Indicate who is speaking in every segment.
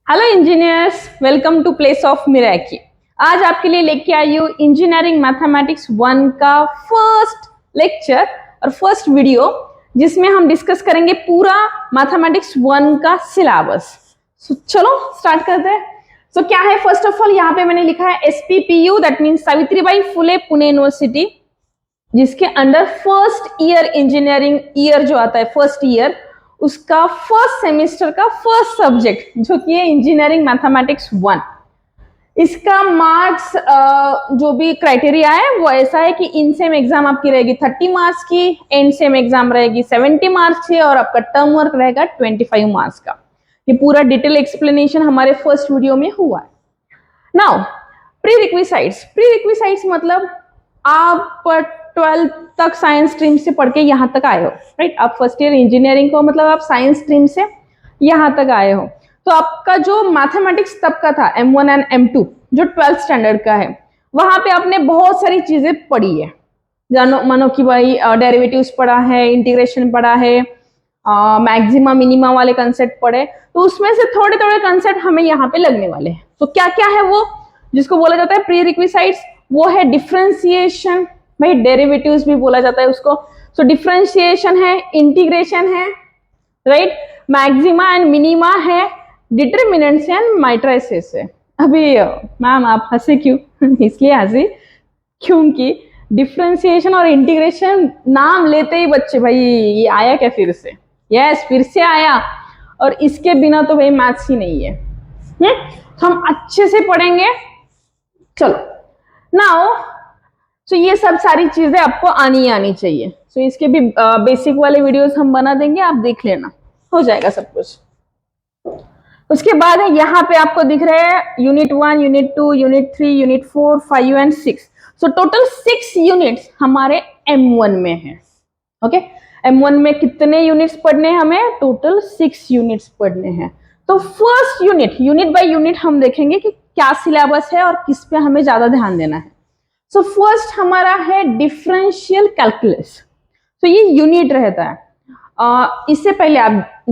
Speaker 1: Hello engineers, welcome to place of Meraki. आज आपके लिए लेके आई हूँ इंजीनियरिंग मैथमेटिक्स 1 का फर्स्ट लेक्चर और फर्स्ट वीडियो, जिसमें हम डिस्कस करेंगे पूरा मैथमेटिक्स 1 का सिलेबस। चलो स्टार्ट करते हैं। क्या है, फर्स्ट ऑफ ऑल यहाँ पे मैंने लिखा है SPPU, that means Savitribai Phule Pune university, जिसके under first year engineering year जो आता है, फर्स्ट ईयर, उसका फर्स्ट सेमेस्टर का फर्स्ट सब्जेक्ट जो कि है इंजीनियरिंग मैथमेटिक्स 1। इसका मार्क्स जो भी क्राइटेरिया है वो ऐसा है कि इन सेम एग्जाम आपकी रहेगी 30 मार्क्स की, एंड सेम एग्जाम रहेगी 70 मार्क्स की, और आपका टर्म वर्क रहेगा 25 मार्क्स का। ये पूरा डिटेल एक्सप्लेनेशन हमारे फर्स्ट वीडियो में हुआ है। नाउ प्री रिक्विसाइट्स मतलब आप 12th तक साइंस स्ट्रीम से पढ़ के यहाँ तक आए हो, राइट। आप फर्स्ट ईयर इंजीनियरिंग को मतलब आप साइंस स्ट्रीम से यहाँ तक आए हो, तो आपका जो मैथमेटिक्स तब का था M1 एंड M2 जो 12th स्टैंडर्ड का है, वहां पे आपने बहुत सारी चीजें पढ़ी है। जानो मानो कि भाई डेरिवेटिव्स पढ़ा है, इंटीग्रेशन पढ़ा है, मैक्सिमा मिनिमा वाले कंसेप्ट पढ़े, तो उसमें से थोड़े थोड़े कंसेप्ट हमें यहाँ पे लगने वाले हैं। तो क्या क्या है वो जिसको बोला जाता है प्री रिक्विसाइट्स? वो है डिफरेंशिएशन, भाई डेरिवेटिव्स भी बोला जाता है उसको। सो डिफरेंशिएशन है, इंटीग्रेशन है, राइट, मैक्सिमा एंड मिनिमा है, डिटरमिनेंट्स एंड मैट्रिसेस है। अभी मैम आप हंसे क्यों? इसलिए हंसी क्योंकि डिफरेंशिएशन और इंटीग्रेशन नाम लेते ही बच्चे भाई ये आया क्या फिर से? यस, फिर से आया, और इसके बिना तो भाई मैथ्स ही नहीं है। तो हम अच्छे से पढ़ेंगे। चलो नाउ ये सब सारी चीजें आपको आनी चाहिए। इसके भी बेसिक वाले वीडियोस हम बना देंगे, आप देख लेना, हो जाएगा सब कुछ। उसके बाद है यहाँ पे आपको दिख रहे हैं unit 1, unit 2, unit 3, unit 4, 5 and 6। Total 6 units हमारे M1 में है। ओके, M1 में कितने यूनिट्स पढ़ने हैं? हमें टोटल 6 यूनिट्स पढ़ने हैं। तो फर्स्ट यूनिट बाय यूनिट हम देखेंगे कि क्या सिलेबस है और किस पे हमें ज्यादा ध्यान देना है। फर्स्ट हमारा है डिफरेंशियल कैलकुलस। ये यूनिट रहता है। इससे पहले आप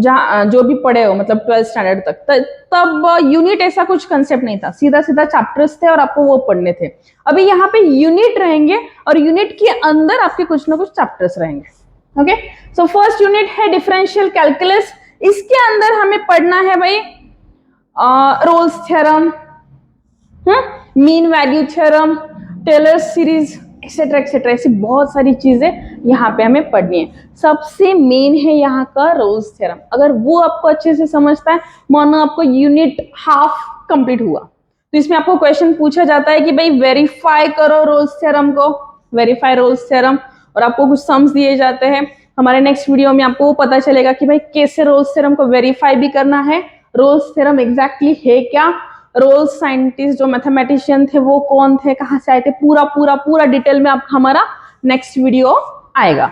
Speaker 1: जो भी पढ़े हो, मतलब 12th स्टैंडर्ड तक, तब यूनिट ऐसा कुछ कंसेप्ट नहीं था, सीधा सीधा चैप्टर्स थे और आपको वो पढ़ने थे। अभी यहाँ पे यूनिट रहेंगे और यूनिट के अंदर आपके कुछ ना कुछ चैप्टर्स रहेंगे। ओके, फर्स्ट यूनिट है डिफरेंशियल कैलकुलस। इसके अंदर हमें पढ़ना है भाई Rolle's theorem, mean value theorem, Taylor series, etcetera etcetera, ऐसी बहुत सारी चीजें यहाँ पे हमें पढ़नी है। सबसे मेन है यहाँ का रोल्स थ्योरम। अगर वो आपको अच्छे से समझता है, मानो आपको यूनिट हाफ कंप्लीट हुआ, तो इसमें आपको क्वेश्चन पूछा जाता है कि भाई वेरीफाई करो रोल्स थ्योरम को, वेरीफाई रोल्स थ्योरम, और आपको कुछ सम्स दिए जाते हैं। हमारे नेक्स्ट वीडियो में आपको पता चलेगा कि भाई कैसे रोल्स थ्योरम को वेरीफाई भी करना है, रोल्स थ्योरम एग्जैक्टली है क्या, रोल्स साइंटिस्ट जो मैथमेटिशियन थे वो कौन थे, कहां से आए थे, पूरा पूरा पूरा डिटेल में आप हमारा नेक्स्ट वीडियो आएगा।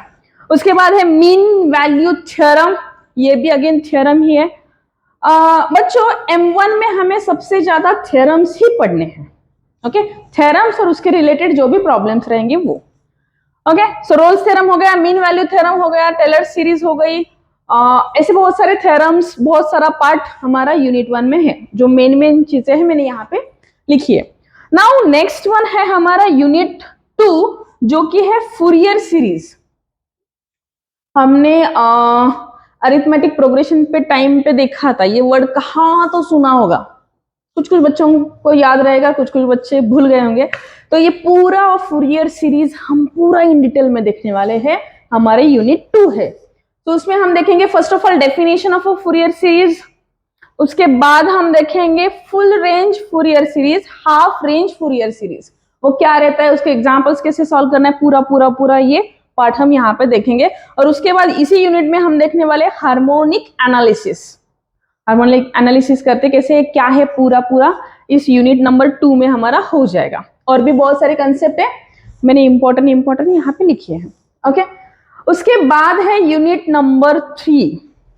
Speaker 1: उसके बाद है मीन वैल्यू थ्योरम, ये भी अगेन थ्योरम ही है। बच्चों M1 में हमें सबसे ज्यादा थ्योरम्स ही पढ़ने हैं। ओके, थ्योरम्स और उसके रिलेटेड जो भी प्रॉब्लम्स रहेंगे वो। ओके, रोल्स थ्योरम हो गया, मीन वैल्यू थ्योरम हो गया, टेलर सीरीज हो गई, ऐसे बहुत सारे थ्योरम्स, बहुत सारा पार्ट हमारा यूनिट 1 में है। जो मेन चीजें हैं मैंने यहाँ पे लिखी है। नाउ नेक्स्ट वन है हमारा यूनिट 2, जो कि है फूरियर सीरीज। हमने अरिथमेटिक प्रोग्रेशन पे टाइम पे देखा था, ये वर्ड कहाँ तो सुना होगा, कुछ कुछ बच्चों को याद रहेगा, कुछ कुछ बच्चे भूल गए होंगे। तो ये पूरा फूरियर सीरीज हम पूरा इन डिटेल में देखने वाले हैं, हमारे यूनिट 2 है। तो उसमें हम देखेंगे first of all definition of a Fourier series, उसके बाद हम देखेंगे full range Fourier series, half range Fourier series, वो क्या रहता है, उसके एग्जांपल्स कैसे सॉल्व करना है, पूरा पूरा पूरा ये पार्ट हम यहाँ पे देखेंगे। और उसके बाद इसी यूनिट में हम देखने वाले हार्मोनिक एनालिसिस। हार्मोनिक एनालिसिस करते कैसे, क्या है, पूरा पूरा इस यूनिट नंबर 2 में हमारा हो जाएगा। और भी बहुत सारे कंसेप्ट है, मैंने इंपॉर्टेंट यहाँ पे लिखे हैं। ओके, उसके बाद है यूनिट नंबर 3।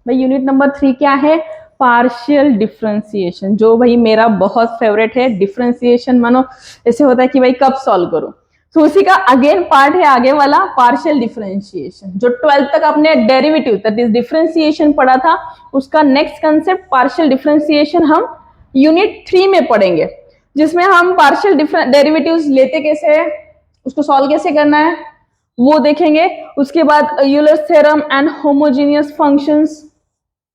Speaker 1: भाई यूनिट नंबर 3 क्या है? पार्शियल डिफरेंशिएशन, जो भाई मेरा बहुत फेवरेट है। डिफरेंशिएशन मानो ऐसे होता है कि भाई कब सॉल्व करो, तो उसी का अगेन पार्ट है आगे वाला, पार्शियल डिफरेंशिएशन। जो 12th तक आपने डेरिवेटिव दैट इज डिफरेंशिएशन पढ़ा था, उसका नेक्स्ट कंसेप्ट पार्शियल डिफरेंशिएशन हम यूनिट 3 में पढ़ेंगे, जिसमें हम पार्शियल डेरिवेटिव्स लेते कैसे है, उसको सॉल्व कैसे करना है वो देखेंगे। उसके बाद Euler's theorem and homogeneous functions,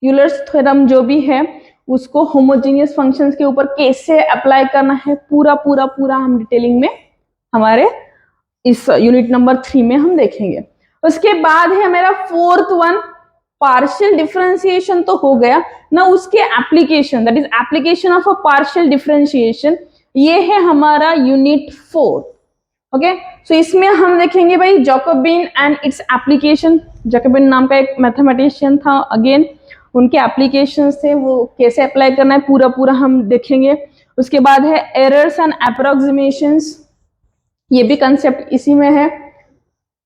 Speaker 1: Euler's theorem जो भी है उसको होमोजेनियस फंक्शंस के ऊपर कैसे अप्लाई करना है, पूरा पूरा पूरा हम डिटेलिंग में हमारे इस यूनिट नंबर 3 में हम देखेंगे। उसके बाद है मेरा फोर्थ वन, पार्शियल डिफरेंशिएशन तो हो गया ना, उसके application, that is application of a partial differentiation, ये है हमारा यूनिट 4। ओके, सो इसमें हम देखेंगे भाई Jacobian and its application. Jacobian नाम का एक मैथमेटिशियन था, अगेन उनके एप्लीकेशन थे, वो कैसे अप्लाई करना है पूरा पूरा हम देखेंगे। उसके बाद है एरर्स एंड अप्रोक्सीमेशंस, ये भी कंसेप्ट इसी में है।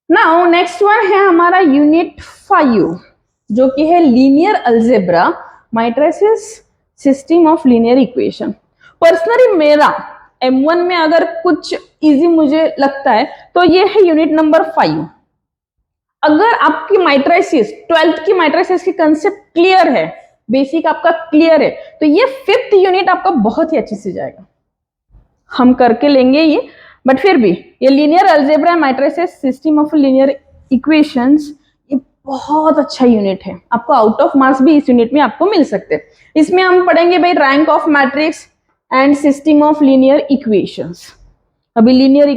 Speaker 1: नाउ नेक्स्ट वन है हमारा यूनिट 5, जो कि है linear algebra, matrices, system of linear equation. Personally मेरा M1 में अगर कुछ इजी मुझे लगता है तो ये है यूनिट नंबर 5। अगर आपकी मैट्रिसेस 12th की मैट्रिसेस की कंसेप्ट क्लियर है, बेसिक आपका क्लियर है, तो ये 5th यूनिट आपका बहुत ही अच्छे से जाएगा। हम करके लेंगे ये, बट फिर भी ये linear algebra, matrices, system of linear equations, ये बहुत अच्छा यूनिट है। आपको आउट ऑफ मार्क्स भी इस यूनिट में आपको मिल सकते हैं। इसमें हम पढ़ेंगे भाई rank of matrix and system of linear equations. अभी लीनियर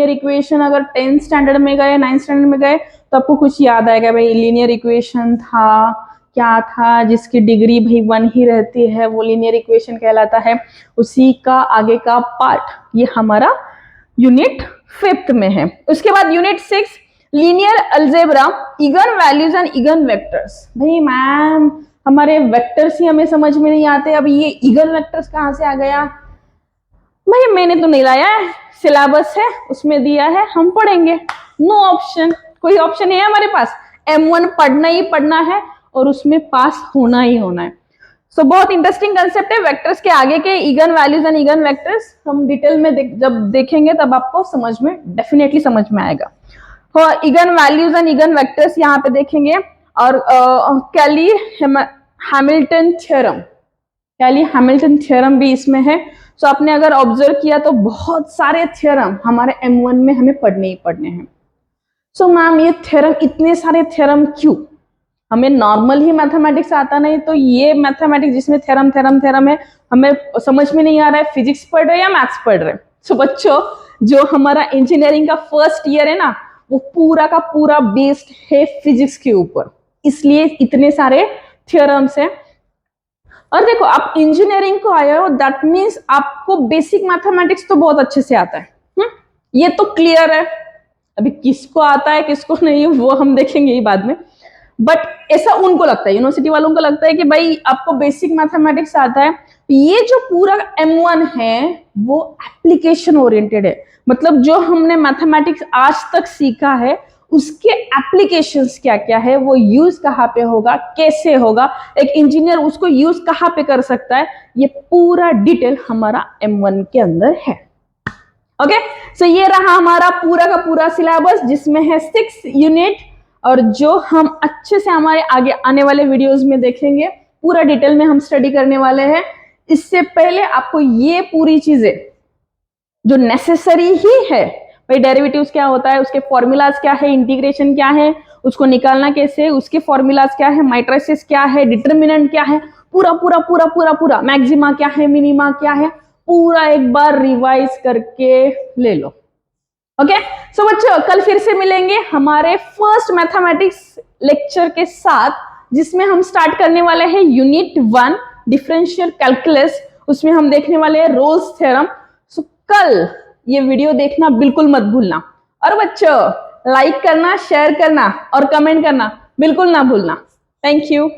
Speaker 1: इक्वेशन अगर 10th स्टैंडर्ड में गए, 9th स्टैंडर्ड में गए तो आपको कुछ याद आएगा भाई, लीनियर इक्वेशन था क्या था, जिसकी डिग्री भाई 1 ही रहती है, वो लीनियर इक्वेशन कहलाता है। उसी का आगे का पार्ट ये हमारा यूनिट 5th में है। उसके बाद unit 6 linear algebra, eigen values and eigen vectors. भाई मैम हमारे वेक्टर्स ही हमें समझ में नहीं आते, अब ये इगन वेक्टर्स कहाँ से आ गया? भाई मैंने तो नहीं लाया है, सिलेबस है उसमें दिया है, हम पढ़ेंगे। नो ऑप्शन, कोई ऑप्शन नहीं है हमारे पास, M1 पढ़ना ही पढ़ना है और उसमें पास होना ही होना है। सो बहुत इंटरेस्टिंग कंसेप्ट है। वेक्टर्स के आगे के eigen values and eigen vectors हम डिटेल में जब देखेंगे तब आपको समझ में, डेफिनेटली समझ में आएगा। Eigen values and eigen vectors यहाँ पे देखेंगे। और कैली हैमिल्टन थ्योरम भी इसमें है। सो आपने अगर ऑब्जर्व किया तो बहुत सारे थ्योरम हमारे M1 में हमें पढ़ने ही पढ़ने हैं। सो मैम ये थ्योरम, इतने सारे थ्योरम क्यों? हमें नॉर्मल ही मैथमेटिक्स आता नहीं, तो ये मैथमेटिक्स जिसमें थ्योरम है हमें समझ में नहीं आ रहा है, फिजिक्स पढ़ रहे हैं या मैथ्स पढ़ रहे हैं। सो बच्चों, जो हमारा इंजीनियरिंग का फर्स्ट ईयर है ना, वो पूरा का पूरा बेस्ड है फिजिक्स के ऊपर, इसलिए इतने सारे थ्योरम्स हैं। और देखो आप इंजीनियरिंग को आए हो, दैट मीन्स आपको बेसिक मैथमेटिक्स तो बहुत अच्छे से आता है, ये तो क्लियर है। अभी किसको आता है किसको नहीं वो हम देखेंगे ही बाद में, बट ऐसा उनको लगता है, यूनिवर्सिटी वालों को लगता है कि भाई आपको बेसिक मैथमेटिक्स आता है। ये जो पूरा M1 है वो एप्लीकेशन ओरिएंटेड है, मतलब जो हमने मैथमेटिक्स आज तक सीखा है उसके एप्लीकेशंस क्या क्या है, वो यूज कहाँ पे होगा, कैसे होगा, एक इंजीनियर उसको यूज कहाँ पे कर सकता है, ये पूरा डिटेल हमारा M1 के अंदर है। ओके, सो ये रहा हमारा पूरा का पूरा सिलेबस, जिसमें है 6 यूनिट, और जो हम अच्छे से हमारे आगे आने वाले वीडियोस में देखेंगे, पूरा डिटेल में हम स्टडी करने वाले हैं। इससे पहले आपको ये पूरी चीजें जो नेसेसरी ही है, भाई डेरिवेटिव्स क्या होता है, उसके फॉर्मूलाज क्या है, इंटीग्रेशन क्या है, उसको निकालना कैसे, उसके फॉर्मूलाज क्या है, मैट्रिसेस क्या है, डिटरमिनेंट क्या है, पूरा पूरा पूरा पूरा पूरा, मैक्सिमा क्या है, मिनिमा क्या है, पूरा एक बार रिवाइज करके ले लो। ओके, सो बच्चों कल फिर से मिलेंगे हमारे फर्स्ट मैथमेटिक्स लेक्चर के साथ, जिसमें हम स्टार्ट करने वाले हैं यूनिट 1 डिफरेंशियल कैलकुलस। उसमें हम देखने वाले हैं रोल्स थ्योरम। सो कल ये वीडियो देखना बिल्कुल मत भूलना, और बच्चों लाइक करना, शेयर करना और कमेंट करना बिल्कुल ना भूलना। Thank you.